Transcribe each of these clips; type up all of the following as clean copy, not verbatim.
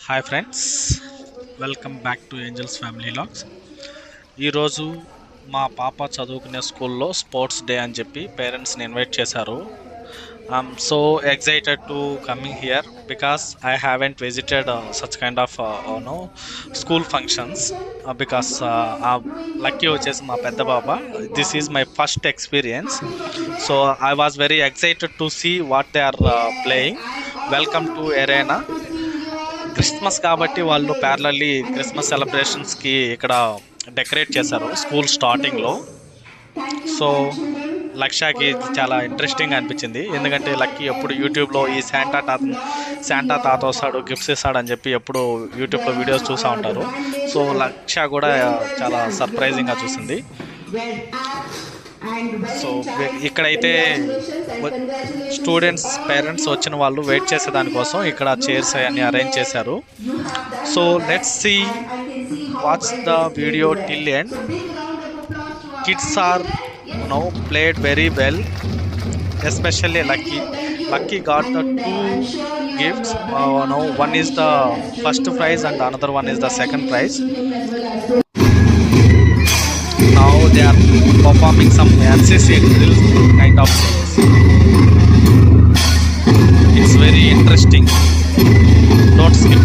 Hi friends, welcome back to Angels family logs. ఈరోజు మా పాప చదువుకునే స్కూల్లో స్పోర్ట్స్ డే అని చెప్పి పేరెంట్స్ని ఇన్వైట్ చేశారు. I'm so excited to coming here because I haven't visited such kind of school functions because Lucky వచ్చేసి మా పెద్ద బాబా. This is my first experience. So I was very excited to see what they are playing. Welcome to arena. Christmas కాబట్టి వాళ్ళు parallelly Christmas సెలబ్రేషన్స్కి ఇక్కడ decorate చేశారు school స్టార్టింగ్లో. So లక్ష్యాకి చాలా ఇంట్రెస్టింగ్ అనిపించింది, ఎందుకంటే లక్కీ ఎప్పుడు యూట్యూబ్లో ఈ శాంటా తాత వస్తాడు, గిఫ్ట్స్ ఇస్తాడు అని చెప్పి ఎప్పుడు యూట్యూబ్లో వీడియోస్ చూస్తూ ఉంటారు. సో లక్ష్య కూడా చాలా సర్ప్రైజింగ్గా చూసింది. సో ఇక్కడైతే స్టూడెంట్స్ పేరెంట్స్ వచ్చిన వాళ్ళు వెయిట్ చేసే దానికోసం ఇక్కడ చైర్స్ అన్ని అరేంజ్ చేశారు. So let's see watch the video till end. Kids are played very well, especially Lucky got the two gifts. One is the first prize and another one is the second prize. Now they are performing some NCC drills kind of things. It's very interesting. Don't skip.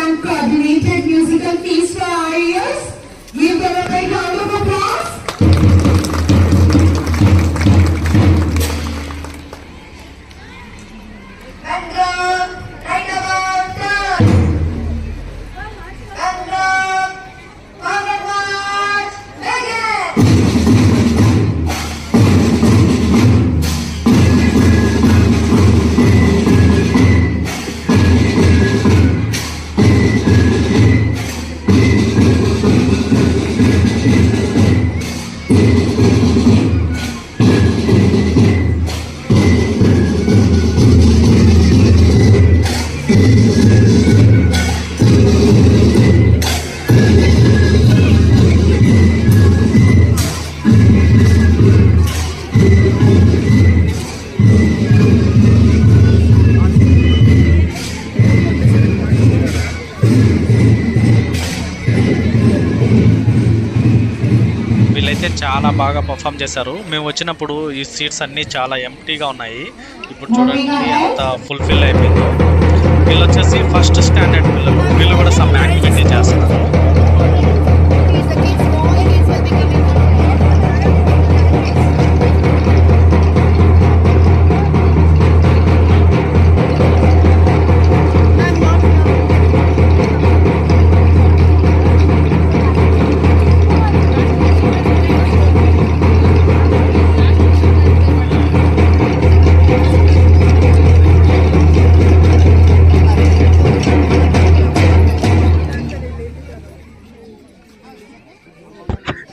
and coordinated musical piece for our ears. Give them a big round of applause. వీళ్ళైతే చాలా బాగా perform చేశారు. మేము వచ్చినప్పుడు ఈ seats అన్నీ చాలా ఎంటీగా ఉన్నాయి. ఇప్పుడు చూడండి అంత ఫుల్ఫిల్ అయిపోయింది. వీళ్ళు వచ్చేసి ఫస్ట్ స్టాండర్డ్ పిల్లలు. వీళ్ళు కూడా సమ్ యాక్టివిటీ చేస్తున్నారు.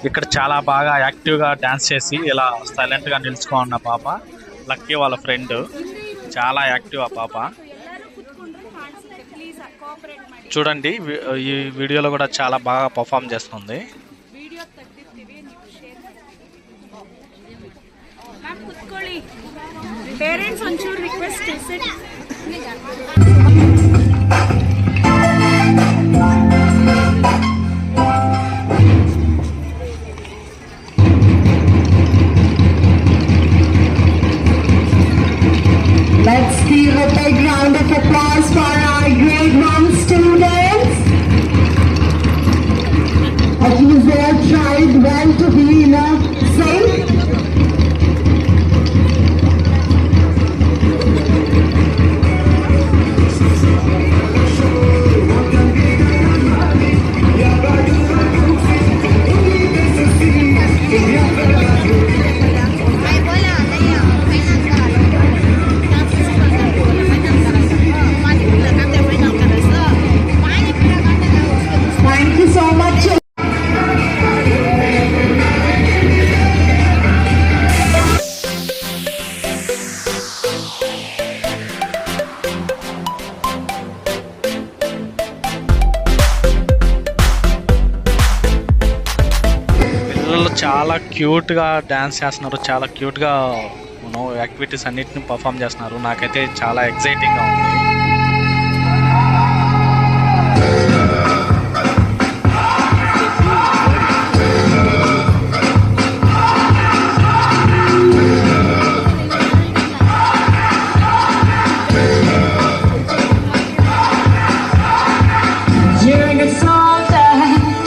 ఇక్కడ చాలా బాగా యాక్టివ్గా డ్యాన్స్ చేసి ఇలా సైలెంట్గా నిలుచుకున్న పాప లక్కీ వాళ్ళ ఫ్రెండ్. చాలా యాక్టివ్ ఆ పాప. చూడండి ఈ వీడియోలో కూడా చాలా బాగా పర్ఫామ్ చేస్తుంది. Parents onchur request to sit. Let's give a big round of applause for our grade 1 students. At least they have tried well to be in a safe. Thank you so much. పిల్లలు చాలా క్యూట్గా dance చేస్తున్నారు. చాలా క్యూట్గా activities అన్నిటిని perform చేస్తున్నారు. నాకైతే చాలా ఎక్సైటింగ్గా ఉంది. You're a good soldier,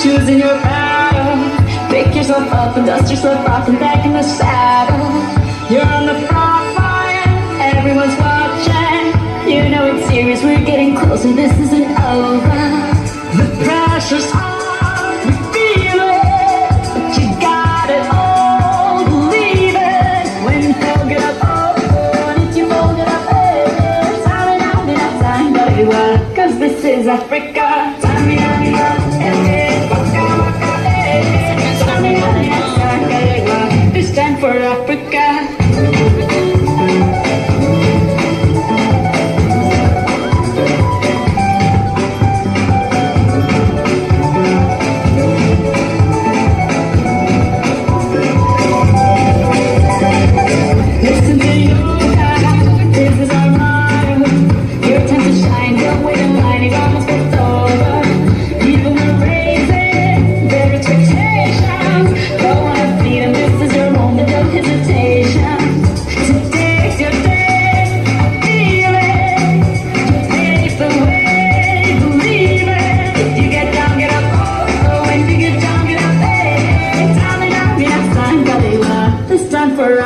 choosing your battle. Pick yourself up and dust yourself off and back in the saddle. You're on the front line, everyone's watching. You know it's serious, we're getting closer, this isn't over. The pressure's on, we feel it, but you got it all, believe it. When you fold it up, oh, and if you fold it up, hey, time, baby, cause this is Africa. It's time for Africa. Listen to you, this is our motto. Your time to shine, don't wait in line, it almost gets over. People are raising their expectations. Go on and feed them, this is your moment, don't hesitate.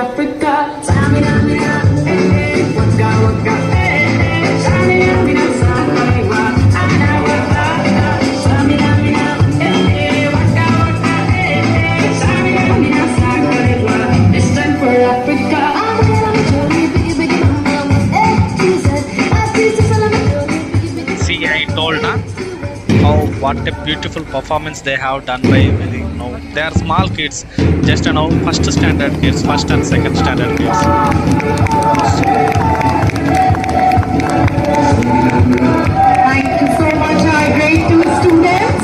Africa. Samina, mina, eh, eh, waka, waka, eh, eh. Samina, mina, sakaiwa, ana, waka, waka. Samina, mina, eh, eh, waka, waka, eh, eh. Samina, mina, sakaiwa. It's time for Africa. See, I told na how what a beautiful performance they have done by they are small kids, just first standard kids, first and second standard kids. Thank you so much, our grade 2 students.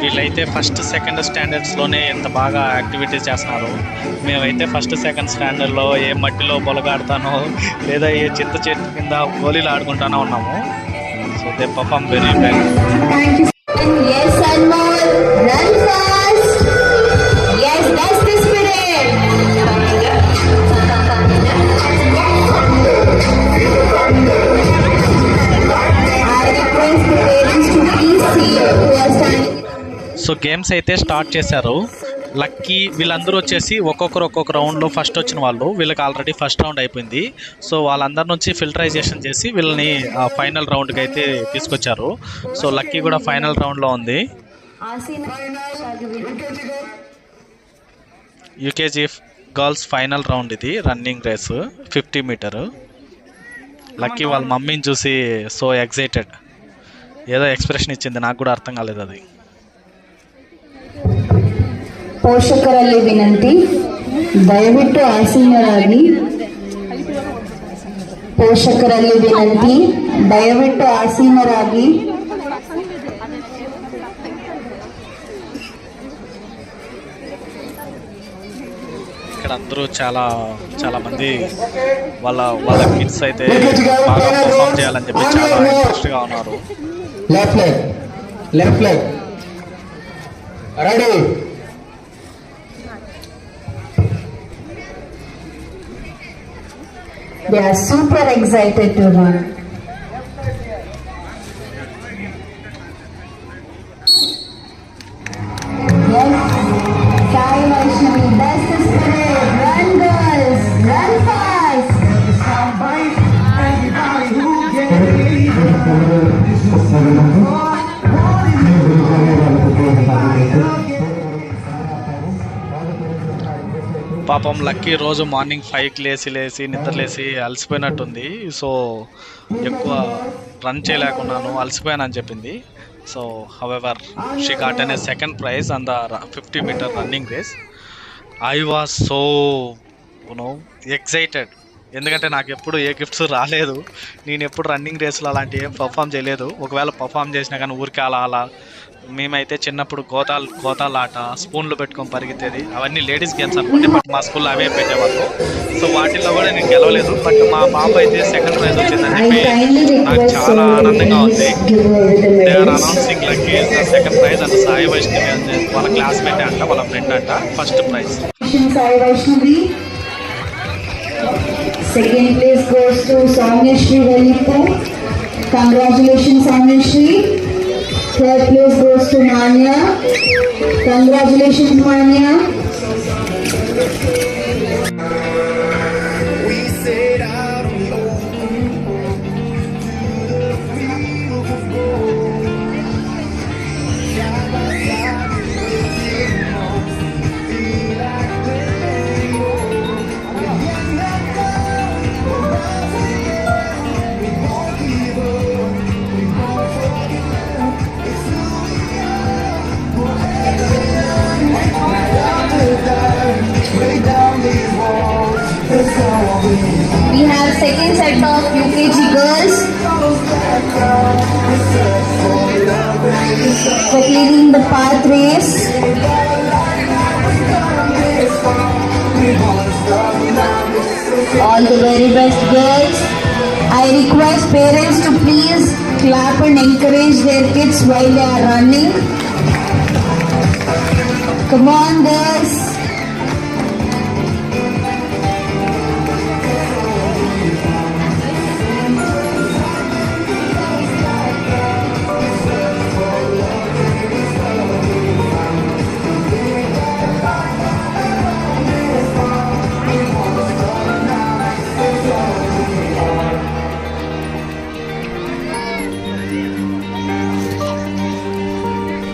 వీళ్ళైతే first second స్టాండర్డ్స్లోనే ఎంత బాగా activities చేస్తున్నారు. మేమైతే first second స్టాండర్డ్లో ఏ మట్టిలో బొలగాడుతానో లేదా ఏ చింత చెట్టు కింద గోళీలు ఆడుకుంటానో ఉన్నాము. So they perform very well. Thank you. Yes, Anmol, run fast. Yes, that's the spirit. I request the parents to please see who are standing. So games అయితే స్టార్ట్ చేశారు. లక్కీ వీళ్ళందరూ వచ్చేసి ఒక్కొక్క రౌండ్లో ఫస్ట్ వచ్చిన వాళ్ళు, వీళ్ళకి ఆల్రెడీ ఫస్ట్ రౌండ్ అయిపోయింది. సో వాళ్ళందరి నుంచి ఫిల్టరైజేషన్ చేసి వీళ్ళని ఫైనల్ రౌండ్కి అయితే తీసుకొచ్చారు. సో లక్కీ కూడా ఫైనల్ రౌండ్లో ఉంది. యూకేజీ గర్ల్స్ ఫైనల్ రౌండ్ ఇది, రన్నింగ్ రేస్ 50 మీటర్. లక్కీ వాళ్ళ మమ్మీని చూసి సో ఎక్సైటెడ్, ఏదో ఎక్స్ప్రెషన్ ఇచ్చింది, నాకు కూడా అర్థం కాలేదు అది. ಪೋಷಕರಲ್ಲಿ ವಿನಂತಿ, ದಯವಿಟ್ಟು ಆಸೀನರಾಗಿ. ಪೋಷಕರಲ್ಲಿ ವಿನಂತಿ, ದಯವಿಟ್ಟು ಆಸೀನರಾಗಿ. ఇక్కడ అందరూ చాలా మంది వాళ్ళ కిడ్స్ అయితే బాగా పర్ఫామ్ చేయాలని చెప్పి చాలా ఇంట్రెస్ట్గా ఉన్నారు. Left leg ready. They are super excited to run. Yes, Sai Vaishnavi, that's the spirit. Run girls, run fast. పాపం లక్కీ రోజు మార్నింగ్ 5కి లేచి నిద్రలేసి అలసిపోయినట్టుంది. సో ఎక్కువ రన్ చేయలేకున్నాను, అలసిపోయానని చెప్పింది. So however she got an second prize on the 50 metre running race. I was so excited, ఎందుకంటే నాకు ఎప్పుడు ఏ గిఫ్ట్స్ రాలేదు. నేను ఎప్పుడు రన్నింగ్ రేస్లో అలాంటి ఏం పర్ఫామ్ చేయలేదు. ఒకవేళ పర్ఫామ్ చేసినా కానీ ఊరికే అలా మేమైతే చిన్నప్పుడు గోతాల ఆట, స్పూన్లు పెట్టుకొని పరిగెత్తేది, అవన్నీ లేడీస్ గేమ్స్ అనుకోండి, బట్ మా స్కూల్లో అవే పెట్టేవాళ్ళు. సో వాటిల్లో కూడా నేను గెలవలేదు, బట్ మా పాప అయితే సెకండ్ ప్రైజ్ వచ్చిందని చెప్పి నాకు చాలా ఆనందంగా ఉంది. They are announcing lucky second prize and Sai Vaishnavi అంటే వాళ్ళ క్లాస్మేట్ అంట, వాళ్ళ ఫ్రెండ్ అంట, first prize. Sai Vaishnavi. Second place goes to Soumyashri Valipu. Congratulations, Soumyashri. Third place goes to Manya. Congratulations, Manya. We have second set of UKG girls for clearing the path race. All the very best girls. I request parents to please clap and encourage their kids while they are running. Come on, girls.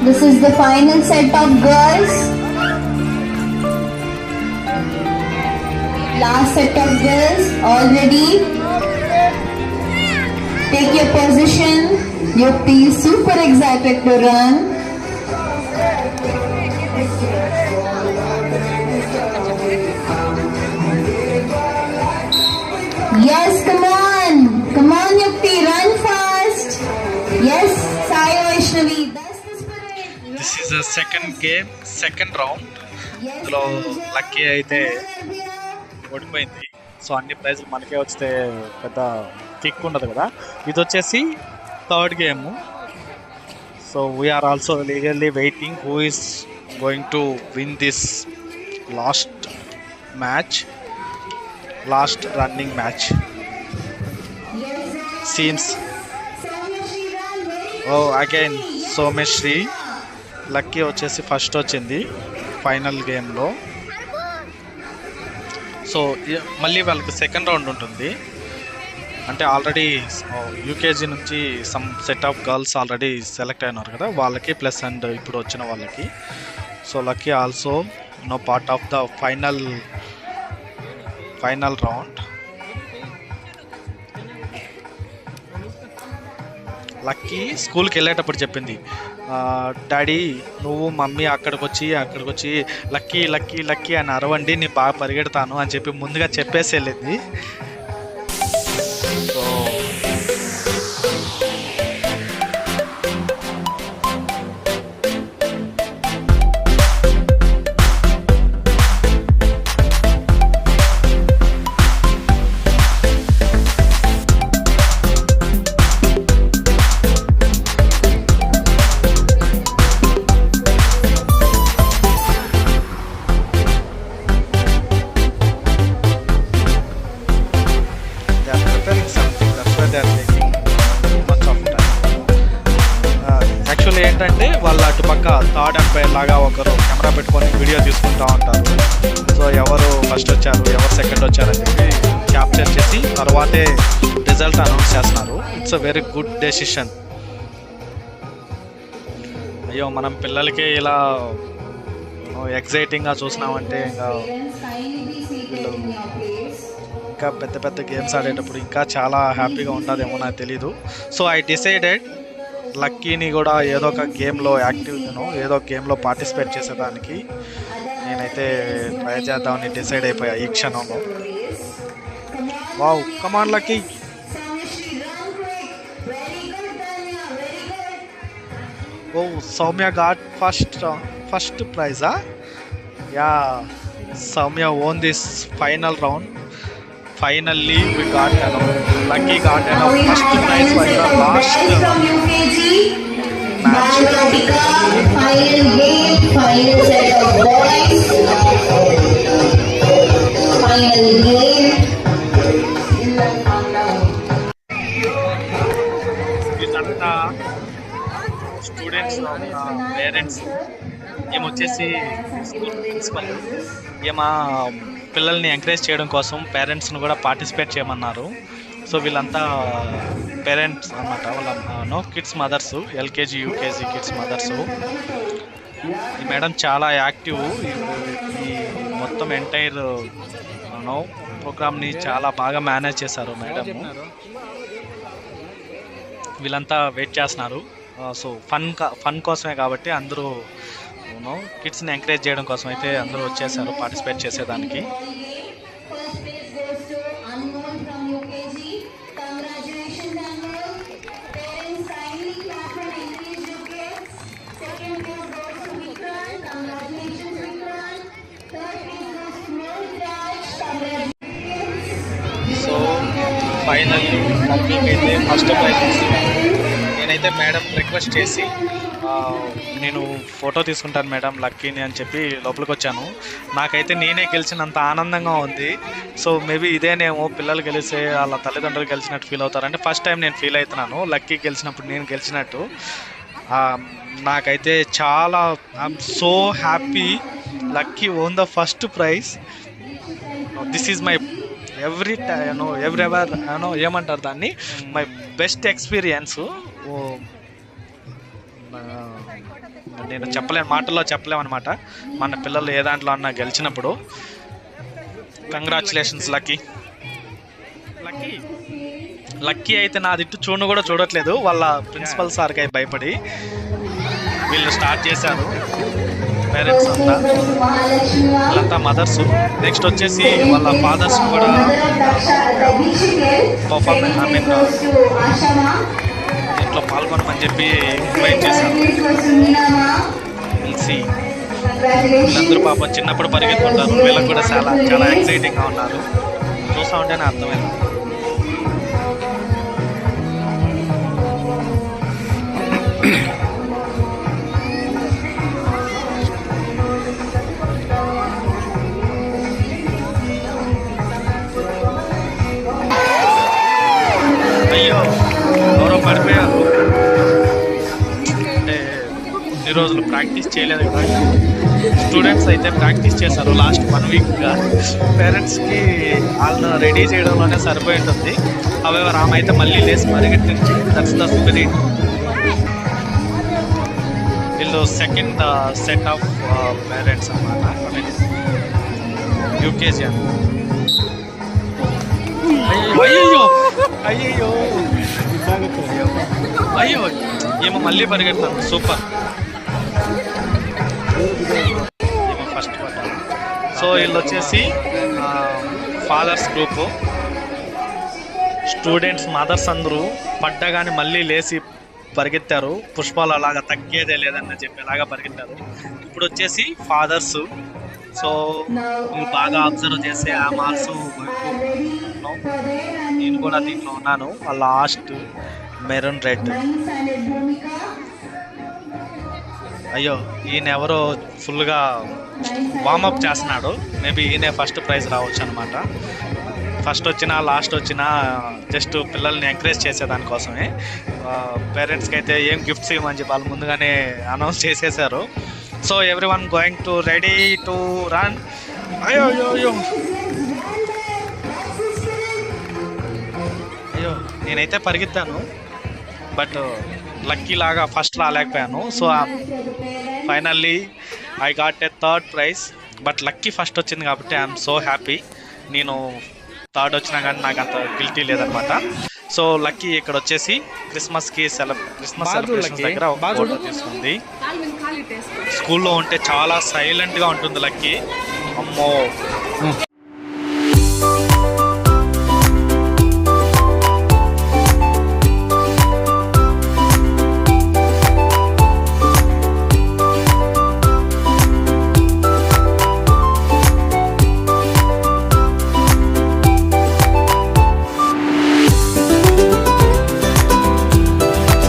This is the final set of girls. Last set of girls. All ready? Take your position. Yukti is super excited to run. Yes, come on. Come on, Yukti, run fast. Yes, Sai Vaishnavi. That's the spirit. This is the second game, second round. ఇందులో lucky అయితే ఓడిపోయింది. So అన్ని ప్రైజులు మనకే వస్తే పెద్ద kick ఉండదు కదా. ఇది వచ్చేసి third game. So we're also legally waiting who is going to win this last match, last running match. Scenes again Someshri. Lucky వచ్చేసి ఫస్ట్ వచ్చింది ఫైనల్ గేమ్లో. సో మళ్ళీ వాళ్ళకి సెకండ్ రౌండ్ ఉంటుంది. అంటే ఆల్రెడీ యూకేజీ నుంచి some set of girls already select అయినారు కదా, వాళ్ళకి ప్లస్ అండ్ ఇప్పుడు వచ్చిన వాళ్ళకి. So Lucky also no part of the final round. Lucky స్కూల్కి వెళ్ళేటప్పుడు చెప్పింది, డాడీ నువ్వు మమ్మీ అక్కడికి వచ్చి లక్కీ లక్కీ లక్కీ అని అరవండి, నేను బాగా పరిగెడతాను అని చెప్పి ముందుగా చెప్పేసి వెళ్ళింది. సో యాక్చువల్లీ ఏంటంటే వాళ్ళు అటుపక్క థర్డ్ ఎంపైర్ లాగా ఒకరు కెమెరా పెట్టుకొని వీడియో తీసుకుంటూ ఉంటారు. సో ఎవరు ఫస్ట్ వచ్చారు, ఎవరు సెకండ్ వచ్చారని చెప్పి క్యాప్చర్ చేసి తర్వాతే రిజల్ట్ అనౌన్స్ చేస్తున్నారు. It's a very good decision. అయ్యో మనం పిల్లలకి ఇలా ఎగ్జైటింగ్గా చూసినామంటే ఇంకా పెద్ద పెద్ద గేమ్స్ ఆడేటప్పుడు ఇంకా చాలా హ్యాపీగా ఉంటుందేమో నాకు తెలీదు. సో ఐ డిసైడెడ్ లక్కీని కూడా ఏదో ఒక గేమ్లో ఏదో ఒక గేమ్లో పార్టిసిపేట్ చేసేదానికి నేనైతే ట్రై చేద్దామని డిసైడ్ అయిపోయా ఈ క్షణంలో. Wow, come on Lucky. Oh Soumya got first ప్రైజా? Yeah, Soumya won this final round. Finally we got Lucky got first prize for the last match. Final game, final set of boys. Final game. ఇదంతా students parents ఏమొచ్చేసి school principal ఏమా పిల్లల్ని encourage చేయడం కోసం పేరెంట్స్ని కూడా participate చేయమన్నారు. So వీళ్ళంతా parents అన్నమాట, వాళ్ళ kids mothers, LKG UKG kids mothers. ఈ మేడం చాలా యాక్టివ్. ఈ మొత్తం ఎంటైర్ ప్రోగ్రామ్ని చాలా బాగా మేనేజ్ చేశారు మేడం. వీళ్ళంతా వెయిట్ చేస్తున్నారు. సో ఫన్ కోసమే కాబట్టి అందరూ కిడ్స్ని ఎంకరేజ్ చేయడం కోసం అయితే అందరూ వచ్చేసారు పార్టిసిపేట్ చేసేదానికి. సో ఫైనల్లీ లక్కీకి అయితే ఫస్ట్ ప్రైజ్ ఇస్తున్నారు. అయితే మేడం రిక్వెస్ట్ చేసి నేను ఫోటో తీసుకుంటాను మేడం లక్కీని అని చెప్పి లోపలికి వచ్చాను. నాకైతే నేనే గెలిచినంత ఆనందంగా ఉంది. సో మేబీ ఇదేనేమో పిల్లలు గెలిస్తే వాళ్ళ తల్లిదండ్రులు గెలిచినట్టు ఫీల్ అవుతారంటే ఫస్ట్ టైం నేను ఫీల్ అవుతున్నాను లక్కీ గెలిచినప్పుడు నేను గెలిచినట్టు. నాకైతే చాలా I'm so happy. Lucky own the first prize. This is my everywhere ఏమంటారు దాన్ని, మై బెస్ట్ ఎక్స్పీరియన్స్. నేను చెప్పలేను, మాటల్లో చెప్పలేమన్నమాట. మన పిల్లలు ఏ దాంట్లో అన్నా గెలిచినప్పుడు. Congratulations lucky. లక్కీ అయితే నా దిట్టు చూడను కూడా చూడట్లేదు, వాళ్ళ ప్రిన్సిపల్ సార్కి అయి భయపడి వీళ్ళు స్టార్ట్ చేశారు. పేరెంట్స్ అంతా, వాళ్ళంతా మదర్స్. నెక్స్ట్ వచ్చేసి వాళ్ళ ఫాదర్స్ కూడా పర్ఫార్మెన్స్ దీంట్లో పాల్గొనమని చెప్పి ఇన్వైట్ చేశారు. తెలిసి వీళ్ళందరూ పాపం చిన్నప్పుడు పరిగెత్తుంటారు, వీళ్ళకి కూడా చాలా చాలా ఎక్సైటింగ్గా ఉన్నారు. చూస్తూ ఉంటేనే అర్థమైంది. అయ్యో ఎవరో పడిపోయారు. అంటే ఇన్ని రోజులు ప్రాక్టీస్ చేయలేదు కదా. స్టూడెంట్స్ అయితే ప్రాక్టీస్ చేశారు లాస్ట్ 1 వీక్గా. పేరెంట్స్కి వాళ్ళని రెడీ చేయడంలోనే సరిపోయి ఉంటుంది. హవెవర్ ఆమె అయితే మళ్ళీ లేసి పరిగెట్టించి దట్స్ ద స్పిరిట్. వీళ్ళు సెకండ్ సెట్ ఆఫ్ పేరెంట్స్ అన్నమాట. యూకేజీ అని. అయ్యో అయ్యో అయ్యో ఏమో మళ్ళీ పరిగెడతాను. సూపర్, ఏమో ఫస్ట్ పడ్డాను. సో వీళ్ళు వచ్చేసి ఫాదర్స్ గ్రూపు. స్టూడెంట్స్ మదర్స్ అందరూ పడ్డగానే మళ్ళీ లేచి పరిగెత్తారు. పుష్పాలు అలాగా తగ్గేదే లేదని చెప్పేలాగా పరిగెత్తారు. ఇప్పుడు వచ్చేసి ఫాదర్స్. సో మీరు బాగా అబ్జర్వ్ చేస్తే ఆ మార్క్స్ నేను కూడా దీంట్లో ఉన్నాను. Last maroon red. అయ్యో ఈయన ఎవరో ఫుల్గా వార్మప్ చేస్తున్నాడు. మేబీ ఈయనే ఫస్ట్ ప్రైజ్ రావచ్చు అనమాట. ఫస్ట్ వచ్చినా లాస్ట్ వచ్చినా జస్ట్ పిల్లల్ని ఎంకరేజ్ చేసేదానికోసమే. పేరెంట్స్కి అయితే ఏం గిఫ్ట్స్ ఇవ్వమని చెప్పి వాళ్ళు ముందుగానే అనౌన్స్ చేసేసారు. So everyone going to ready to run. అయ్యో అయ్యో అయ్యో అయ్యో నేనైతే పరిగెత్తాను, బట్ లక్కీ లాగా ఫస్ట్ రాలేకపోయాను. So finally I got a third prize. But Lucky first వచ్చింది కాబట్టి ఐఎమ్ సో హ్యాపీ. నేను థర్డ్ వచ్చినా కానీ నాకు అంత గిల్టీ లేదనమాట. సో లక్కీ ఇక్కడ వచ్చేసి క్రిస్మస్ సెలబ్రేషన్స్ దగ్గర ఒక ఫోటో తీసుకుంది. స్కూల్లో ఉంటే చాలా సైలెంట్గా ఉంటుంది లక్కీ. అమ్మో